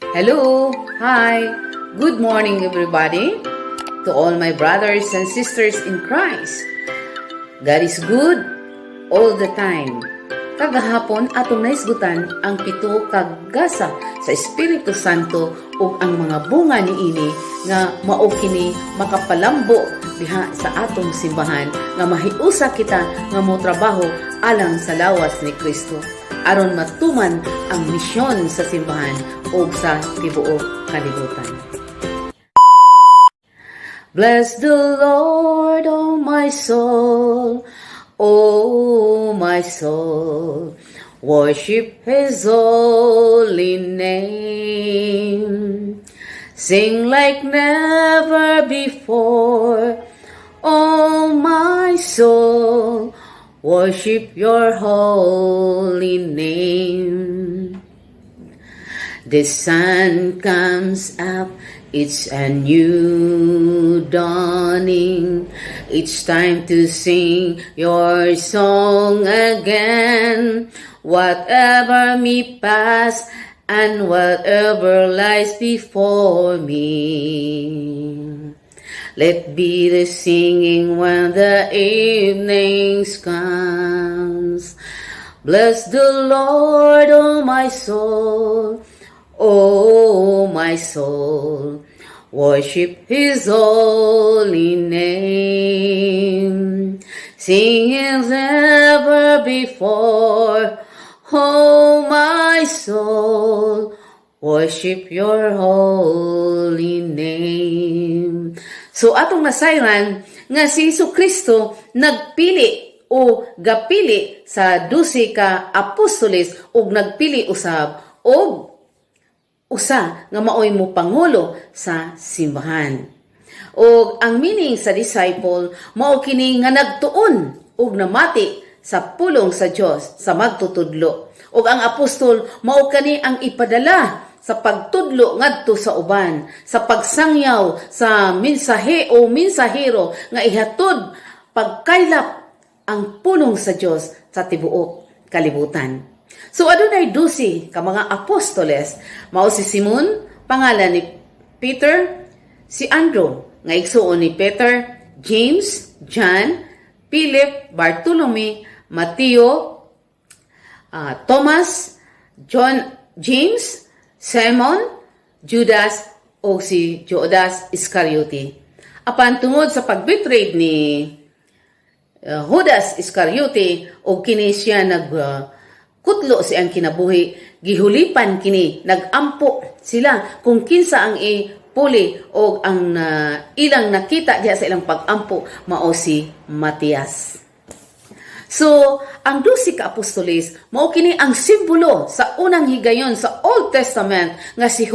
Hello, hi, good morning everybody, to all my brothers and sisters in Christ. God is good all the time. Kagahapon atong naisgutan ang pito kagasa sa Espiritu Santo ug ang mga bunga niini nga mao kini makapalambo diha sa atong simbahan nga mahiusa kita nga motrabaho alang sa lawas ni Kristo aron matuman ang misyon sa simbahan ug sa tibuok kalibutan. Bless the Lord, oh my soul. Oh, my soul, worship His holy name. Sing like never before. Oh, my soul, worship your holy name. The sun comes up, it's a new dawning. It's time to sing your song again. Whatever me pass and whatever lies before me. Let be the singing when the evening comes. Bless the Lord, oh my soul. Oh, my soul, worship His holy name. Sing as ever before. Oh, my soul, worship your holy name. So, atong nasayran nga si Jesucristo nagpili o gapili sa 12 ka apostoles ug nagpili usab og usa nga maoy mo pangulo sa simbahan. O ang meaning sa disciple mao kini nga nagtuon ug namati sa pulong sa Dios sa magtutudlo. Ug ang apostol mao kani ang ipadala sa pagtudlo ngadto sa uban, sa pagsangyaw sa mensahe o mensahero nga ihatod pagkaylap ang pulong sa Dios sa tibuok kalibutan. So, adunay 12 ka mga apostoles. Mao si Simon, pangalan ni Peter, si Andrew, nga igsuon ni Peter, James, John, Philip, Bartolome, Mateo, Thomas, John, James, Simon, Judas, o si Judas Iscariote. Apan tungod sa pag-betray ni Judas Iscariote, o kini siya kutlo si ang kinabuhi, gihulipan kini, nagampo sila kung kinsa ang ipuli o ang ilang nakita diha sa ilang pagampo mao si Matias. So, ang 12 ka apostoles mao kini ang simbolo sa unang higayon sa Old Testament nga si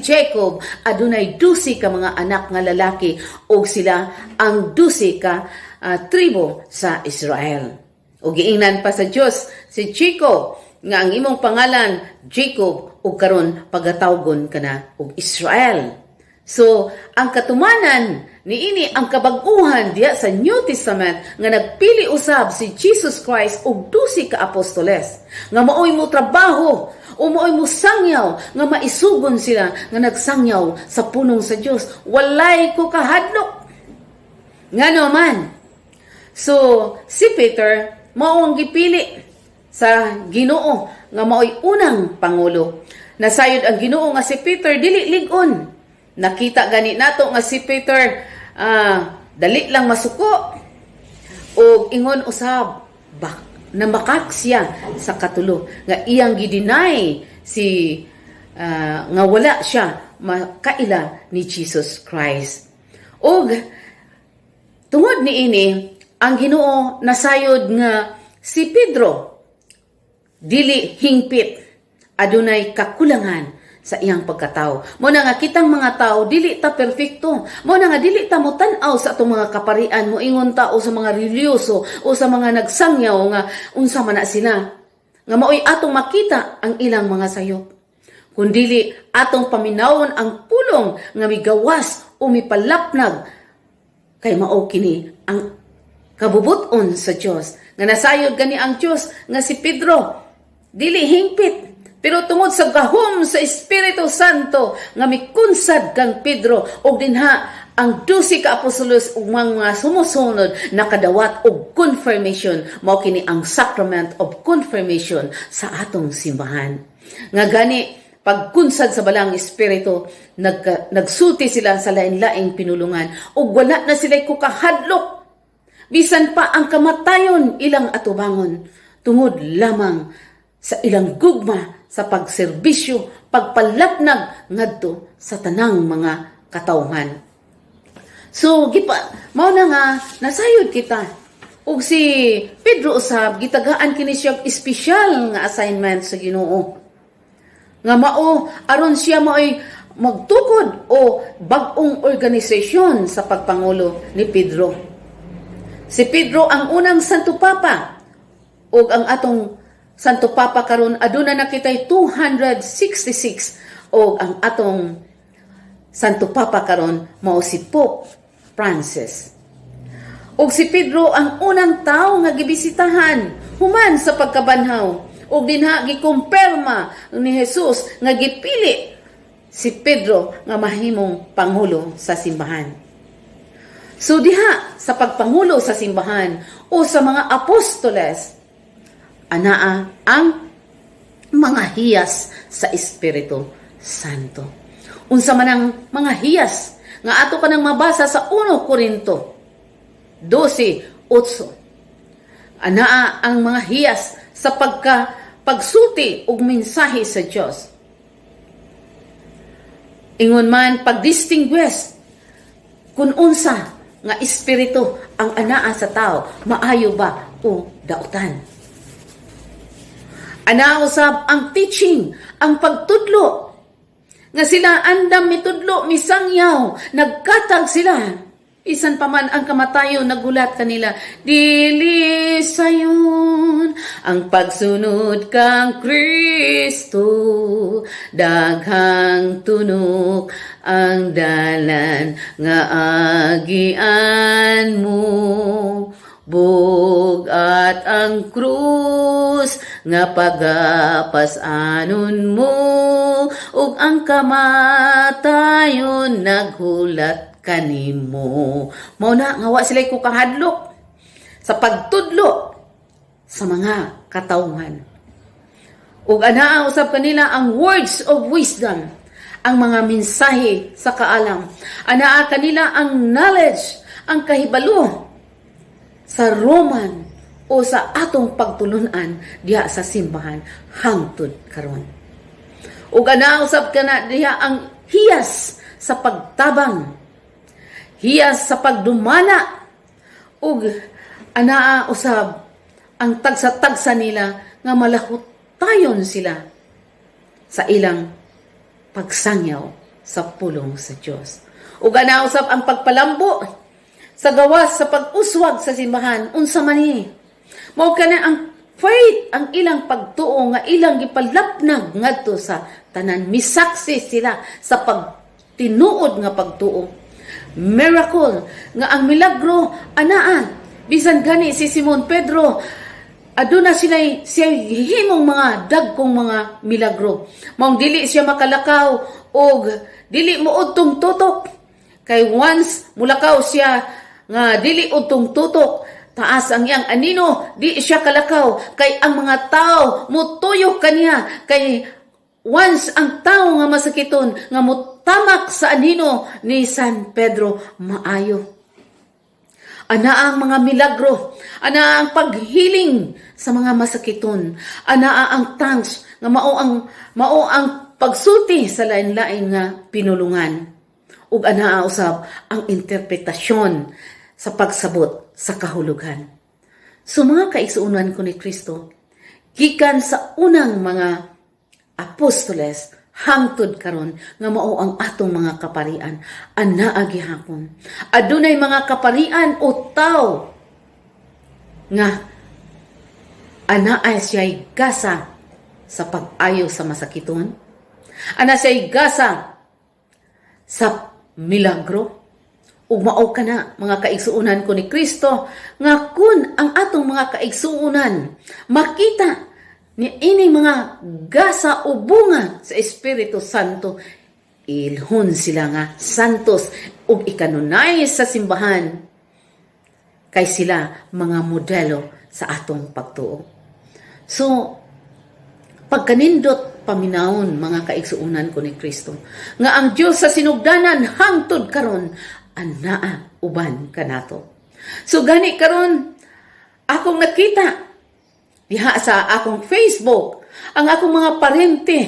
Jacob adunay 12 ka mga anak nga lalaki o sila ang 12 ka tribo sa Israel. O giingnan pa sa Dios si Chico nga ang imong pangalan Jacob ug karon pagatawgon kana og Israel. So ang katumanan niini ang kabag-uhan diha sa New Testament nga nagpili usab si Jesus Christ og 12 ka apostoles nga maoy mo trabaho o maoy mo sangyaw nga maisugon sila nga nagsangyaw sa punong sa Dios. Walay ko kahadlok. Ngano man. So si Peter mao ang gipili sa Ginoo nga maoy unang pangulo. Nasayod ang Ginoo nga si Peter dili lig-on. Nakita gani nato nga si Peter dali lang masuko o ingon usab na makak siya sa katulo nga iyang gidinay si nga wala siya makaila ni Jesus Christ. Og tungod niini ang Ginoo nasayod nga si Pedro dili hingpit, adunay kakulangan sa iyang pagkatao. Mo na nga kitang mga tao dili ta perfecto. Mo na nga dili ta mo tan-aw sa atong mga kaparian, mo ingon ta o sa mga religyoso o sa mga nagsangyaw nga unsa man na sila. Nga maoy atong makita ang ilang mga sayop. Kundili atong paminawon ang pulong nga migawas o mipalapnag kay mao kini ang kabubuton sa Dios nga nasayod gani ang Dios nga si Pedro dili hingpit Pero tungod sa gahom sa Espiritu Santo nga mikunsad kang Pedro og dinha ang 12 ka apostolos ug mga sumusunod nakadawat og confirmation, mao kini ang sacrament of confirmation sa atong simbahan. Nga gani pagkunsad sa balang espiritu nagsulti sila sa lain-laing pinulungan ug wala na sila kukahadlok bisan pa ang kamatayon ilang atubangon tungod lamang sa ilang gugma sa pagserbisyo, pagpalatnag ngadto sa tanang mga katawhan. So, mao na nga, nasayod kita. Ug si Pedro usab, gitagaan kini siya espesyal nga assignment sa Ginoo. Nga mao, aron siya mao'y magtukod o bag-ong organisasyon sa pagpangulo ni Pedro. Si Pedro ang unang Santo Papa. Ug ang atong Santo Papa karon aduna na kitay 266 o ang atong Santo Papa karon mao si Pope Francis. Og si Pedro ang unang tao nga gibisitahan human sa pagkabanhaw og dinha gikumpirma ni Jesus nga gipili si Pedro nga mahimong pangulo sa simbahan. So diha sa pagpangulo sa simbahan o sa mga apostoles anaa ang mga hiyas sa Espiritu Santo. Unsa man ang mga hiyas nga ato kanang mabasa sa 1 Korinto 12:8. Anaa ang mga hiyas sa pagsulti og mensahe sa Dios. Ingon man pagdistinguish kung unsa nga espiritu ang anaa sa tao, maayo ba o dautan. Ana usab ang teaching, ang pagtudlo. Nga sila andam mitudlo, misangyaw, nagkatag sila. Isan pa man ang kamatayon, nagulat kanila, dili sayon ang pagsunod kang Kristo, daghang tunok ang dalan nga agian mo. Bugat ang krus nga pagapasanon mo ug ang kamatayon naghulat kanimo. Mao na nga wa sila kukahadlok sa pagtudlo sa mga katawhan. Ug anaa usab kanila ang words of wisdom, ang mga mensahe sa kaalam. Anaa kanila ang knowledge, ang kahibalo sa Roman o sa atong pagtulunan diha sa simbahan hangtod karon. Ug ana usab kana diha ang hiyas sa pagtabang, hiyas sa pagdumana, ug anaa usab ang tagsa-tagsa nila nga malahutayon sila sa ilang pagsangyaw sa pulong sa Dios. Ug ana usab ang pagpalambo sa gawas sa pag-uswag sa simbahan unsa man ni. Mao kana ang faith, ang ilang pagtuo nga ilang gipalapnag ngadto sa tanan, misaksi sila sa pagtinuod nga pagtuo. Miracle nga ang milagro anaa bisan gani si Simon Pedro aduna siya himong mga dagkong mga milagro. Maong dili siya makalakaw og dili moudtong tutok. Kay once mulakaw siya nga dili udtong tutok, taas ang iyang anino, di siya kalakaw. Kay ang mga tao mutuyok kaniya. Kay once ang tao nga masakiton, nga mutamak sa anino ni San Pedro, maayo. Ana ang mga milagro, ana ang paghiling sa mga masakiton, ana ang thanks nga mao ang pagsulti sa lain-lain nga pinulungan. Ug anaa usab ang interpretasyon sa pagsabot sa kahulugan. So mga kaigsuonan ko ni Kristo, gikan sa unang mga apostoles hangtod karon nga mao ang atong mga kaparian, anaa gihapon. Adunay mga kaparian o tao nga anaa siya'y gasa sa pag-ayo sa masakiton, ana siya'y gasa sa milagro. Ug mao kana mga kaigsuonan ko ni Kristo nga kun ang atong mga kaigsuonan makita ni ining mga gasa o bunga sa Espiritu Santo, ilhon sila nga santos ug ikanunay sa simbahan kay sila mga modelo sa atong pagtuo. So, pagkanindot paminawon mga kaigsuunan ko ni Kristo, nga ang Dios sa sinugdanan hangtod karon anaa uban kanato. So gani karon akong nakita diha sa akong Facebook ang akong mga parente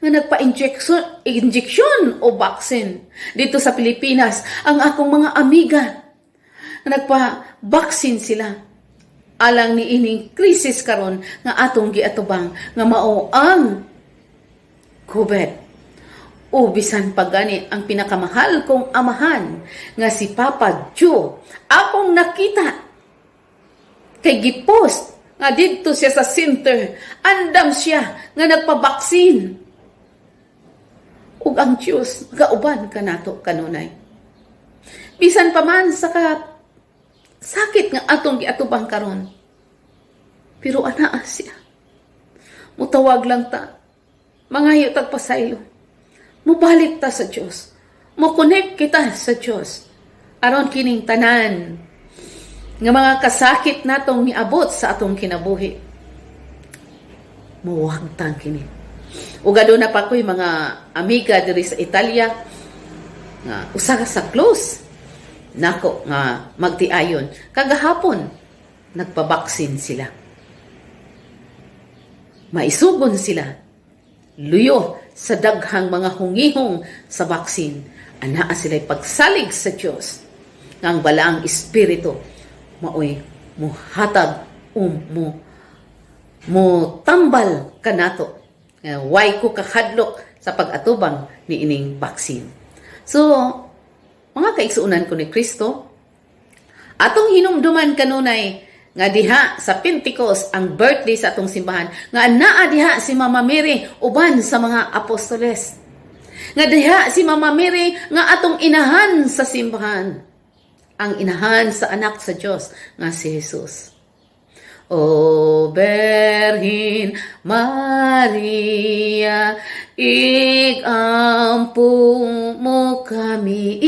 nga nagpa-injection o vaccine dito sa Pilipinas, ang akong mga amiga nga nagpa-vaccine sila alang ni ining krisis karon nga atong giatubang nga mao ang COVID. O bisan pa gani ang pinakamahal kong amahan nga si Papa Joe, akong nakita kay gipost nga dito siya sa center, andam siya nga nagpabaksin. Ug ang Diyos gauban kanato kanunay. Bisan pa man sa sakit nga atong giatubang karon, pero anaa siya. Mutawag lang ta, mangayo tag pasaylo. Mubalik ta sa Diyos. Mo-connect kita sa Diyos. Aron kining tanan nga mga kasakit natong miabot sa atong kinabuhi. Muwagtang kini. Ug aduna pa ko'y mga amiga diri sa Italia nga usa sa close nako nga magtiayon kagahapon nagpabaksin sila. Maisugon sila luyo sa daghang mga hungihong sa baksin. Anaa sila'y pagsalig sa Diyos nga ang balaang espiritu maoy muhatag mo tambal kanato. Why ko kahadlok sa pag-atubang ni ining baksin. So, mga kaigsuunan ko ni Kristo, atong hinumduman kanunay nga diha sa Pentecost ang birthday sa atong simbahan, nga naa diha si Mama Mary uban sa mga apostoles. Nga diha si Mama Mary nga atong inahan sa simbahan, ang inahan sa anak sa Dios nga si Jesus. O Berhin Maria, igampo mo kami,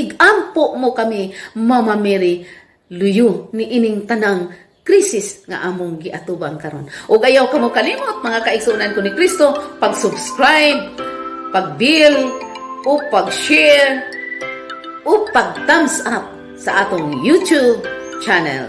Mama Mary, luyo ni ining tanang krisis nga among giatubang karon. O ayaw kamo kalimot mga kaigsunan ko ni Kristo, pag-subscribe, pag-bill, o pag-share, o pag-thumbs up sa atong YouTube channel.